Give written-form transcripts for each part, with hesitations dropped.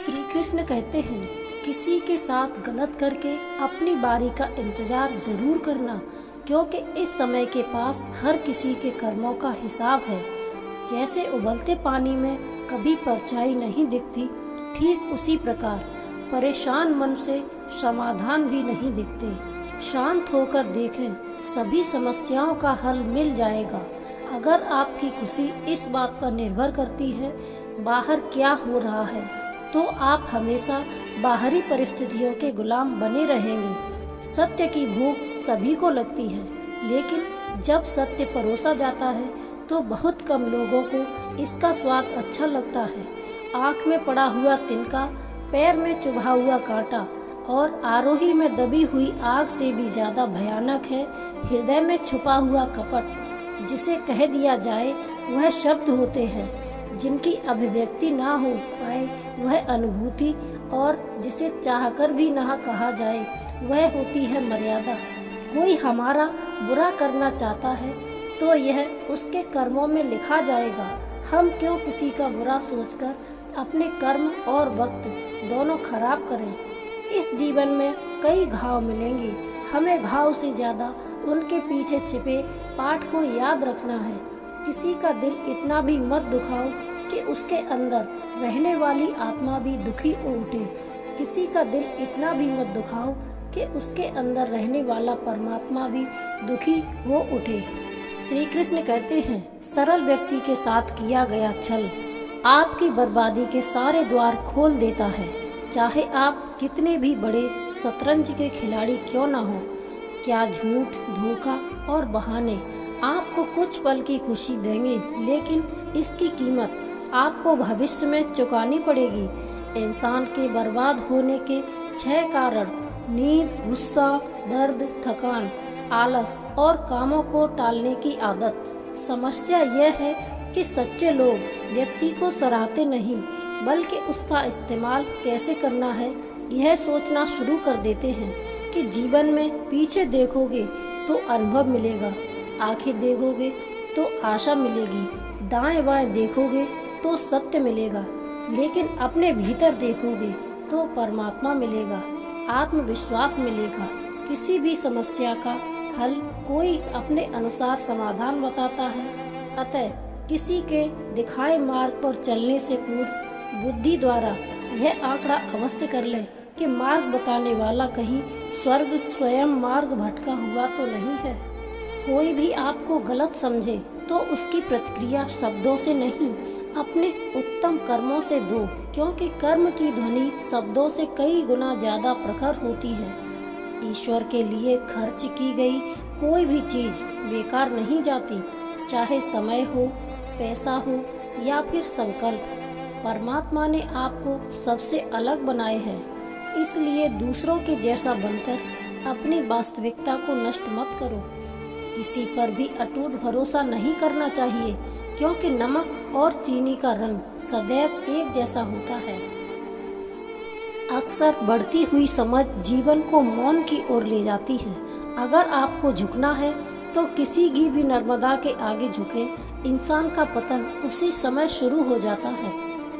श्री कृष्ण कहते हैं, किसी के साथ गलत करके अपनी बारी का इंतजार जरूर करना, क्योंकि इस समय के पास हर किसी के कर्मों का हिसाब है। जैसे उबलते पानी में कभी परछाई नहीं दिखती, ठीक उसी प्रकार परेशान मन से समाधान भी नहीं दिखते। शांत होकर देखें, सभी समस्याओं का हल मिल जाएगा। अगर आपकी खुशी इस बात पर निर्भर करती है बाहर क्या हो रहा है, तो आप हमेशा बाहरी परिस्थितियों के गुलाम बने रहेंगे। सत्य की भूख सभी को लगती है, लेकिन जब सत्य परोसा जाता है तो बहुत कम लोगों को इसका स्वाद अच्छा लगता है। आँख में पड़ा हुआ तिनका, पैर में चुभा हुआ कांटा और आरोही में दबी हुई आग से भी ज्यादा भयानक है हृदय में छुपा हुआ कपट। जिसे कह दिया जाए वह शब्द होते हैं, जिनकी अभिव्यक्ति ना हो पाए वह अनुभूति, और जिसे चाहकर भी ना कहा जाए वह होती है मर्यादा। कोई हमारा बुरा करना चाहता है तो यह उसके कर्मों में लिखा जाएगा। हम क्यों किसी का बुरा सोचकर अपने कर्म और वक्त दोनों खराब करें। इस जीवन में कई घाव मिलेंगे, हमें घाव से ज्यादा उनके पीछे छिपे पाठ को याद रखना है। किसी का दिल इतना भी मत दुखाओ कि उसके अंदर रहने वाली आत्मा भी दुखी हो उठे। किसी का दिल इतना भी मत दुखाओ कि उसके अंदर रहने वाला परमात्मा भी दुखी हो उठे। श्री कृष्ण कहते हैं, सरल व्यक्ति के साथ किया गया छल आपकी बर्बादी के सारे द्वार खोल देता है। चाहे आप कितने भी बड़े शतरंज के खिलाड़ी क्यों ना हो, क्या झूठ, धोखा और बहाने आपको कुछ पल की खुशी देंगे, लेकिन इसकी कीमत आपको भविष्य में चुकानी पड़ेगी। इंसान के बर्बाद होने के 6 कारण नींद, गुस्सा, दर्द, थकान, आलस और कामों को टालने की आदत। समस्या यह है कि सच्चे लोग व्यक्ति को सराहते नहीं, बल्कि उसका इस्तेमाल कैसे करना है यह सोचना शुरू कर देते हैं। कि जीवन में पीछे देखोगे तो अनुभव मिलेगा, आंखें देखोगे तो आशा मिलेगी, दाएं बाएं देखोगे तो सत्य मिलेगा, लेकिन अपने भीतर देखोगे तो परमात्मा मिलेगा, आत्मविश्वास मिलेगा। किसी भी समस्या का हल कोई अपने अनुसार समाधान बताता है, अतः किसी के दिखाए मार्ग पर चलने से पूर्व बुद्धि द्वारा यह आंकड़ा अवश्य कर लें कि मार्ग बताने वाला कहीं स्वर्ग स्वयं मार्ग भटका हुआ तो नहीं है। कोई भी आपको गलत समझे तो उसकी प्रतिक्रिया शब्दों से नहीं, अपने उत्तम कर्मों से दो, क्योंकि कर्म की ध्वनि शब्दों से कई गुना ज्यादा प्रखर होती है। ईश्वर के लिए खर्च की गई कोई भी चीज बेकार नहीं जाती, चाहे समय हो, पैसा हो या फिर संकल्प। परमात्मा ने आपको सबसे अलग बनाए हैं, इसलिए दूसरों के जैसा बनकर अपनी वास्तविकता को नष्ट मत करो। किसी पर भी अटूट भरोसा नहीं करना चाहिए, क्योंकि नमक और चीनी का रंग सदैव एक जैसा होता है। अक्सर बढ़ती हुई समझ जीवन को मौन की ओर ले जाती है। अगर आपको झुकना है तो किसी भी नर्मदा के आगे झुके। इंसान का पतन उसी समय शुरू हो जाता है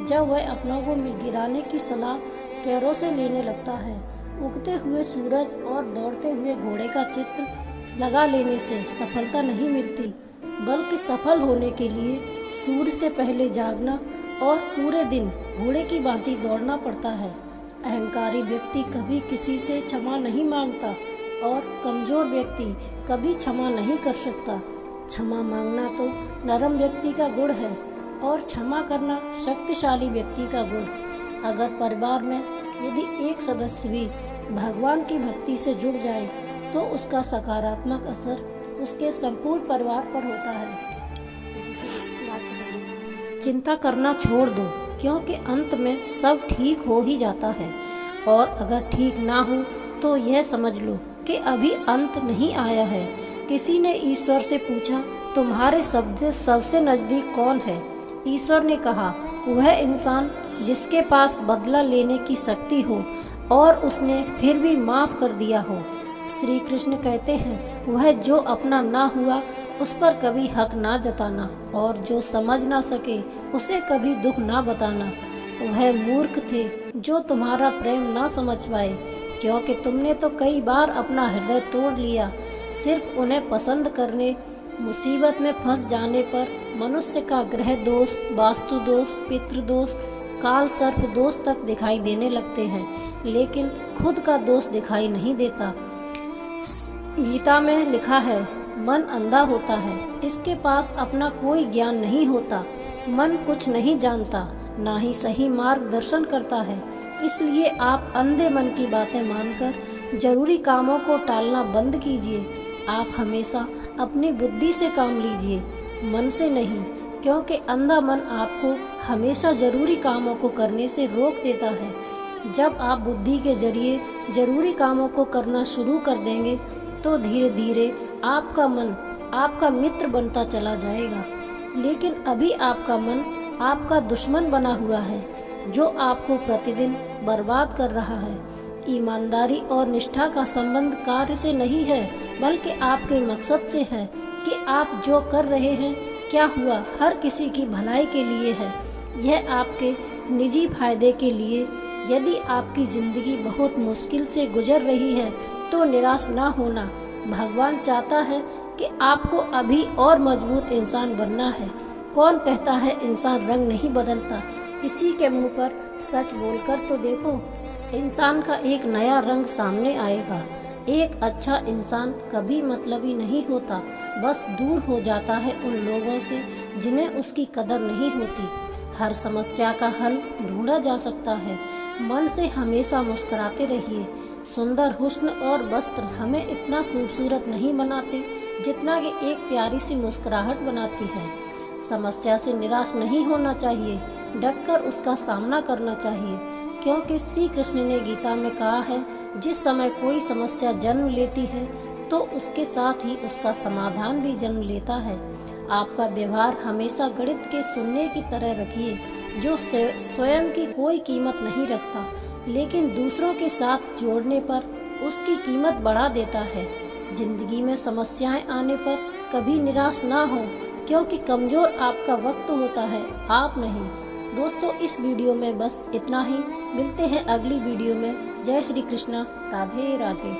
जब वह अपनों को गिराने की सलाह गैरों से लेने लगता है। उगते हुए सूरज और दौड़ते हुए घोड़े का चित्र लगा लेने से सफलता नहीं मिलती, बल्कि सफल होने के लिए सूर्य से पहले जागना और पूरे दिन घोड़े की भांति दौड़ना पड़ता है। अहंकारी व्यक्ति कभी किसी से क्षमा नहीं मांगता और कमजोर व्यक्ति कभी क्षमा नहीं कर सकता। क्षमा मांगना तो नरम व्यक्ति का गुण है और क्षमा करना शक्तिशाली व्यक्ति का गुण। अगर परिवार में यदि एक सदस्य भी भगवान की भक्ति से जुड़ जाए तो उसका सकारात्मक असर उसके संपूर्ण परिवार पर होता है। चिंता करना छोड़ दो, क्योंकि अंत में सब ठीक हो ही जाता है, और अगर ठीक ना हो तो यह समझ लो कि अभी अंत नहीं आया है। किसी ने ईश्वर से पूछा, तुम्हारे सबसे नजदीक कौन है? ईश्वर ने कहा, वह इंसान जिसके पास बदला लेने की शक्ति हो और उसने फिर भी माफ कर दिया हो। श्री कृष्ण कहते हैं, वह जो अपना ना हुआ उस पर कभी हक ना जताना, और जो समझ ना सके उसे कभी दुख ना बताना। वह मूर्ख थे जो तुम्हारा प्रेम ना समझ पाए, क्योंकि तुमने तो कई बार अपना हृदय तोड़ लिया। सिर्फ उन्हें पसंद करने, मुसीबत में फंस जाने पर मनुष्य का ग्रह दोष, वास्तु दोष, पितृ दोष, काल सर्प दोष तक दिखाई देने लगते हैं, लेकिन खुद का दोष दिखाई नहीं देता। गीता में लिखा है, मन अंधा होता है, इसके पास अपना कोई ज्ञान नहीं होता। मन कुछ नहीं जानता, ना ही सही मार्गदर्शन करता है। इसलिए आप अंधे मन की बातें मानकर जरूरी कामों को टालना बंद कीजिए। आप हमेशा अपनी बुद्धि से काम लीजिए, मन से नहीं, क्योंकि अंधा मन आपको हमेशा जरूरी कामों को करने से रोक देता है। जब आप बुद्धि के जरिए जरूरी कामों को करना शुरू कर देंगे तो धीरे धीरे आपका मन आपका मित्र बनता चला जाएगा। लेकिन अभी आपका मन आपका दुश्मन बना हुआ है, जो आपको प्रतिदिन बर्बाद कर रहा है। ईमानदारी और निष्ठा का संबंध कार्य से नहीं है, बल्कि आपके मकसद से है कि आप जो कर रहे हैं क्या हुआ हर किसी की भलाई के लिए है, यह आपके निजी फायदे के लिए। यदि आपकी जिंदगी बहुत मुश्किल से गुजर रही है तो निराश ना होना। भगवान चाहता है कि आपको अभी और मजबूत इंसान बनना है। कौन कहता है इंसान रंग नहीं बदलता? किसी के मुंह पर सच बोलकर तो देखो, इंसान का एक नया रंग सामने आएगा। एक अच्छा इंसान कभी मतलबी नहीं होता, बस दूर हो जाता है उन लोगों से जिन्हें उसकी कदर नहीं होती। हर समस्या का हल ढूंढा जा सकता है। मन से हमेशा मुस्कुराते रहिए। सुंदर हुस्न और वस्त्र हमें इतना खूबसूरत नहीं बनाते जितना कि एक प्यारी सी मुस्कुराहट बनाती है। समस्या से निराश नहीं होना चाहिए, डटकर उसका सामना करना चाहिए, क्योंकि श्री कृष्ण ने गीता में कहा है, जिस समय कोई समस्या जन्म लेती है तो उसके साथ ही उसका समाधान भी जन्म लेता है। आपका व्यवहार हमेशा गणित के शून्य की तरह रखिए, जो स्वयं की कोई कीमत नहीं रखता, लेकिन दूसरों के साथ जोड़ने पर उसकी कीमत बढ़ा देता है। जिंदगी में समस्याएं आने पर कभी निराश ना हो, क्योंकि कमजोर आपका वक्त होता है, आप नहीं। दोस्तों, इस वीडियो में बस इतना ही। मिलते हैं अगली वीडियो में। जय श्री कृष्णा, राधे राधे।